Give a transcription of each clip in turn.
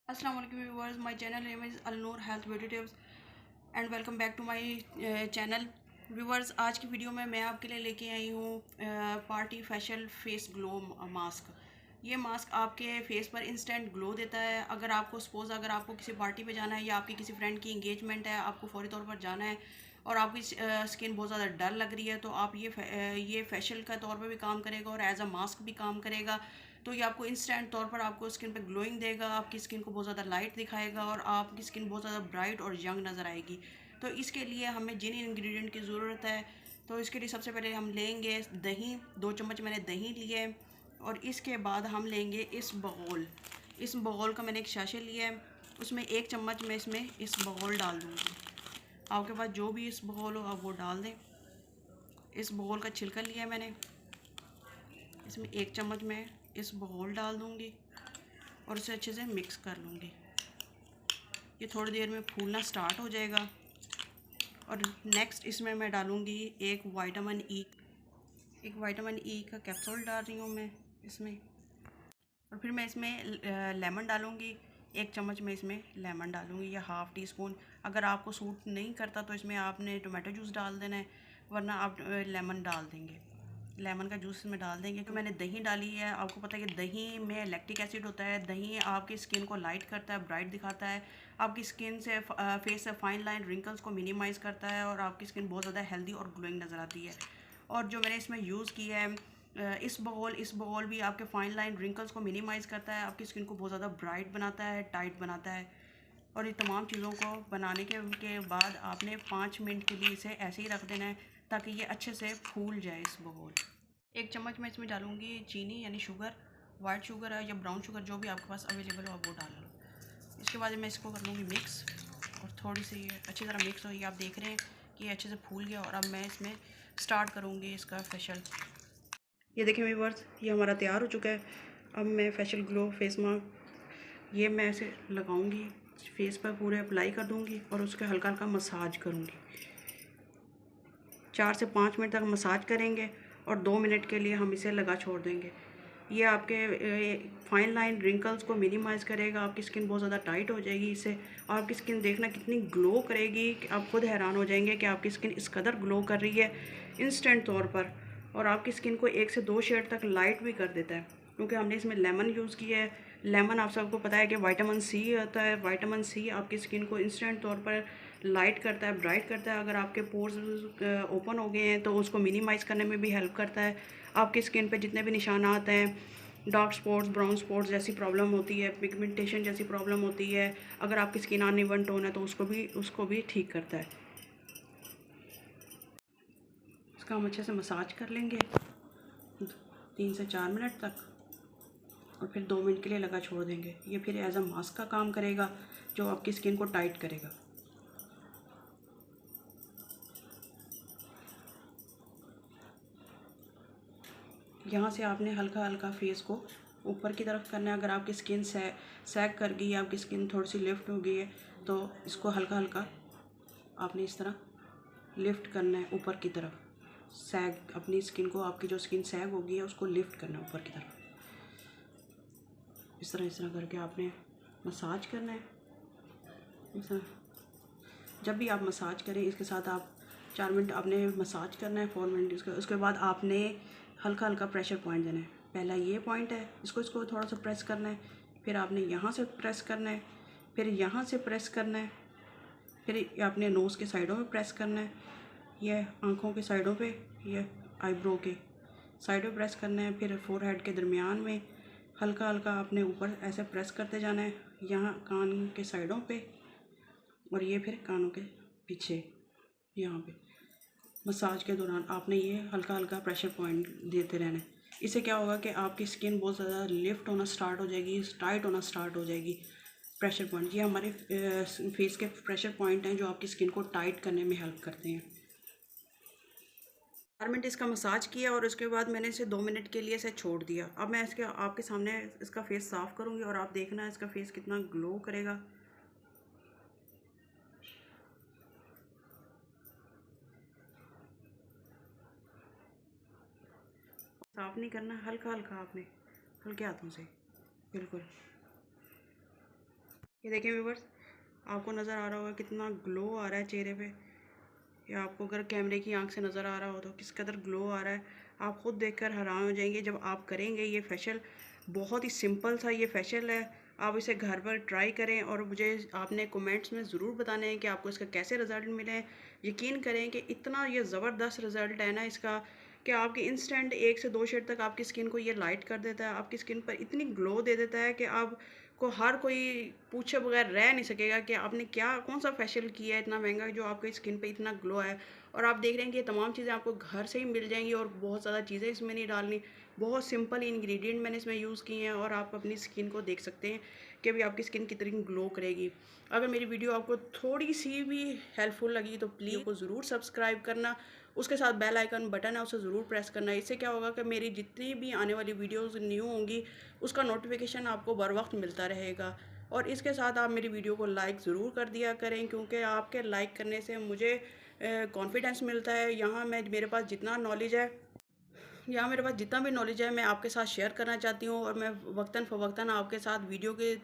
अस्सलाम वालेकुम viewers, my channel name is Alnoor health beauty tips and welcome back to my channel. Viewers, आज की video में मैं आपके लिए लेके आई हूँ party facial face glow mask. ये मास्क आपके फेस पर इंस्टेंट ग्लो देता है। अगर आपको किसी पार्टी पे जाना है या आपकी किसी फ्रेंड की इंगेजमेंट है, आपको फौरी तौर पर जाना है और आपकी स्किन बहुत ज़्यादा डल लग रही है, तो आप ये फेशियल का तौर पर भी काम करेगा और एज अ मास्क भी काम करेगा। तो ये आपको इंस्टेंट तौर पर आपको स्किन पे ग्लोइंग देगा, आपकी स्किन को बहुत ज़्यादा लाइट दिखाएगा और आपकी स्किन बहुत ज़्यादा ब्राइट और यंग नज़र आएगी। तो इसके लिए हमें जिन इंग्रेडिएंट की ज़रूरत है, तो इसके लिए सबसे पहले हम लेंगे दही। 2 चम्मच मैंने दही लिए और इसके बाद हम लेंगे इस बगोल का मैंने एक शाशे लिया है, उसमें 1 चम्मच मैं इसमें इस बगोल डाल दूँगी। आपके पास जो भी इस बगोल हो आप वो डाल दें। इस बगोल का छिलका लिया है मैंने, इसमें 1 चम्मच मैं इस बगोल डाल दूँगी और उसे अच्छे से मिक्स कर लूँगी। ये थोड़ी देर में फूलना स्टार्ट हो जाएगा और नेक्स्ट इसमें मैं डालूँगी एक विटामिन ई का कैप्सूल डाल रही हूँ मैं इसमें। और फिर मैं इसमें लेमन डालूँगी। 1 चम्मच में इसमें लेमन डालूँगी या हाफ़ टी स्पून। अगर आपको सूट नहीं करता तो इसमें आपने टोमेटो जूस डाल देना है, वरना आप लेमन डाल देंगे। लेमन का जूस इसमें डाल देंगे। तो मैंने दही डाली है। आपको पता है कि दही में लैक्टिक एसिड होता है। दही आपकी स्किन को लाइट करता है, ब्राइट दिखाता है, आपकी स्किन से फेस से फाइन लाइन रिंकल्स को मिनिमाइज़ करता है और आपकी स्किन बहुत ज़्यादा हेल्दी और ग्लोइंग नज़र आती है। और जो मैंने इसमें यूज़ किया है इस बगोल भी आपके फाइन लाइन रिंकल्स को मिनिमाइज़ करता है, आपकी स्किन को बहुत ज़्यादा ब्राइट बनाता है, टाइट बनाता है। और ये तमाम चीज़ों को बनाने के बाद आपने 5 मिनट के लिए इसे ऐसे ही रख देना है ताकि ये अच्छे से फूल जाए इस बगोल। 1 चम्मच मैं इसमें डालूँगी चीनी यानी शुगर, वाइट शुगर है या ब्राउन शुगर, जो भी आपके पास अवेलेबल हो आप वो डाल लो। इसके बाद मैं इसको कर लूँगी मिक्स और थोड़ी सी ये अच्छी तरह मिक्स हो। ये आप देख रहे हैं कि ये अच्छे से फूल गया और अब मैं इसमें स्टार्ट करूँगी इसका फेशियल। ये देखें व्यूअर्स, ये हमारा तैयार हो चुका है। अब मैं फेशियल ग्लो फेस मास्क ये मैं ऐसे लगाऊंगी, फेस पर पूरे अप्लाई कर दूंगी और उसके हल्का हल्का मसाज करूंगी। 4 से 5 मिनट तक मसाज करेंगे और 2 मिनट के लिए हम इसे लगा छोड़ देंगे। ये आपके फाइन लाइन रिंकल्स को मिनिमाइज़ करेगा, आपकी स्किन बहुत ज़्यादा टाइट हो जाएगी इससे। और आपकी स्किन देखना कितनी ग्लो करेगी कि आप खुद हैरान हो जाएंगे कि आपकी स्किन इस कदर ग्लो कर रही है इंस्टेंट तौर पर। और आपकी स्किन को 1 से 2 शेड तक लाइट भी कर देता है, क्योंकि हमने इसमें लेमन यूज़ किया है। लेमन आप सबको पता है कि विटामिन सी होता है। विटामिन सी आपकी स्किन को इंस्टेंट तौर पर लाइट करता है, ब्राइट करता है। अगर आपके पोर्स ओपन हो गए हैं तो उसको मिनिमाइज़ करने में भी हेल्प करता है। आपकी स्किन पे जितने भी निशानात हैं, डार्क स्पॉट्स, ब्राउन स्पॉट्स जैसी प्रॉब्लम होती है, पिगमेंटेशन जैसी प्रॉब्लम होती है, अगर आपकी स्किन अनइवन टोन है तो उसको भी ठीक करता है। इसका हम अच्छे से मसाज कर लेंगे 3 से 4 मिनट तक और फिर 2 मिनट के लिए लगा छोड़ देंगे। ये फिर एज अ मास्क का काम करेगा जो आपकी स्किन को टाइट करेगा। यहाँ से आपने हल्का हल्का फेस को ऊपर की तरफ करना है। अगर आपकी स्किन सैग कर गई है, आपकी स्किन थोड़ी सी लिफ्ट हो गई है, तो इसको हल्का हल्का आपने इस तरह लिफ्ट करना है ऊपर की तरफ। सैग अपनी स्किन को, आपकी जो स्किन सैग हो गई है उसको लिफ्ट करना है ऊपर की तरफ। इस तरह करके आपने मसाज करना है। इस तरह जब भी आप मसाज करें, इसके साथ आप 4 मिनट आपने मसाज करना है, 4 मिनट। उसके बाद आपने हल्का हल्का प्रेशर पॉइंट देना है। पहला ये पॉइंट है, इसको थोड़ा सा प्रेस करना है, फिर आपने यहाँ से प्रेस करना है, फिर यहाँ से प्रेस करना है, फिर आपने नोज़ के साइडों में प्रेस करना है, ये आँखों के साइडों पे, ये आईब्रो के साइडों प्रेस करना है, फिर फोरहेड के दरमियान में हल्का हल्का आपने ऊपर ऐसे प्रेस करते जाना है, यहाँ कान के साइडों पे और ये फिर कानों के पीछे। यहाँ पे मसाज के दौरान आपने ये हल्का हल्का प्रेशर पॉइंट देते रहना है। इससे क्या होगा कि आपकी स्किन बहुत ज़्यादा लिफ्ट होना स्टार्ट हो जाएगी, टाइट होना स्टार्ट हो जाएगी। प्रेशर पॉइंट ये हमारे फेस के प्रेशर पॉइंट हैं जो आपकी स्किन को टाइट करने में हेल्प करते हैं। 4 मिनट इसका मसाज किया और उसके बाद मैंने इसे 2 मिनट के लिए इसे छोड़ दिया। अब मैं इसके आपके सामने इसका फेस साफ़ करूँगी और आप देखना इसका फेस कितना ग्लो करेगा। साफ़ नहीं करना, हल्का हल्का आपने हल्के हाथों से, बिल्कुल। ये देखिए व्यूवर्स, आपको नज़र आ रहा होगा कितना ग्लो आ रहा है चेहरे पे। या आपको अगर कैमरे की आंख से नज़र आ रहा हो तो किस कदर ग्लो आ रहा है, आप ख़ुद देखकर हैरान हो जाएंगे जब आप करेंगे ये फेशियल। बहुत ही सिंपल सा ये फेशियल है, आप इसे घर पर ट्राई करें और मुझे आपने कमेंट्स में ज़रूर बताना है कि आपको इसका कैसे रिज़ल्ट मिले हैं। यकीन करें कि इतना ये ज़बरदस्त रिज़ल्ट है ना इसका, कि आपकी इंस्टेंट 1 से 2 शेड तक आपकी स्किन को ये लाइट कर देता है, आपकी स्किन पर इतनी ग्लो दे देता है कि आपको हर कोई पूछे बगैर रह नहीं सकेगा कि आपने क्या कौन सा फेशियल किया है इतना महंगा जो आपकी स्किन पे इतना ग्लो है। और आप देख रहे हैं कि ये तमाम चीज़ें आपको घर से ही मिल जाएंगी और बहुत ज़्यादा चीज़ें इसमें नहीं डालनी, बहुत सिंपल इंग्रेडिएंट मैंने इसमें यूज़ किए हैं और आप अपनी स्किन को देख सकते हैं कि अभी आपकी स्किन कितनी ग्लो करेगी। अगर मेरी वीडियो आपको थोड़ी सी भी हेल्पफुल लगी तो प्लीज़ को ज़रूर सब्सक्राइब करना, उसके साथ बेल आइकन बटन है उसे ज़रूर प्रेस करना। इससे क्या होगा कि मेरी जितनी भी आने वाली वीडियोस न्यू होंगी उसका नोटिफिकेशन आपको बर वक्त मिलता रहेगा। और इसके साथ आप मेरी वीडियो को लाइक ज़रूर कर दिया करें, क्योंकि आपके लाइक करने से मुझे कॉन्फिडेंस मिलता है। यहाँ मैं मेरे पास जितना नॉलेज है, यहाँ मेरे पास जितना भी नॉलेज है मैं आपके साथ शेयर करना चाहती हूँ और मैं वक्तन फ़वक्तन आपके साथ वीडियो के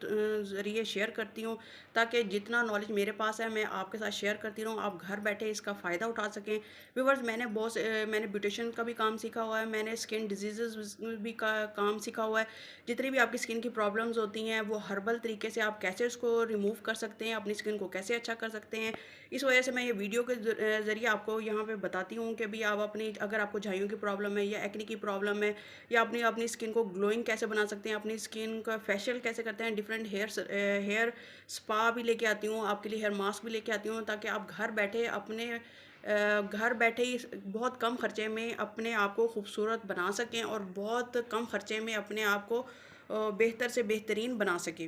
ज़रिए शेयर करती हूँ, ताकि जितना नॉलेज मेरे पास है मैं आपके साथ शेयर करती रहूँ, आप घर बैठे इसका फ़ायदा उठा सकें। व्यूअर्स, मैंने ब्यूटिशियन का भी काम सीखा हुआ है, मैंने स्किन डिजीज़ भी का काम सीखा हुआ है। जितनी भी आपकी स्किन की प्रॉब्लम्स होती हैं वो हर्बल तरीके से आप कैसे उसको रिमूव कर सकते हैं, अपनी स्किन को कैसे अच्छा कर सकते हैं। इस वजह से मैं ये वीडियो के ज़रिए आपको यहाँ पे बताती हूँ कि भी आप अपनी, अगर आपको झाइयों की प्रॉब्लम है या एक्ने की प्रॉब्लम है, या अपनी अपनी स्किन को ग्लोइंग कैसे बना सकते हैं, अपनी स्किन का फेशियल कैसे करते हैं, डिफरेंट हेयर स्पा भी लेके आती हूँ आपके लिए, हेयर मास्क भी लेके आती हूँ, ताकि आप घर बैठे अपने घर बैठे ही बहुत कम खर्चे में अपने आप को खूबसूरत बना सकें और बहुत कम खर्चे में अपने आप को बेहतर से बेहतरीन बना सकें।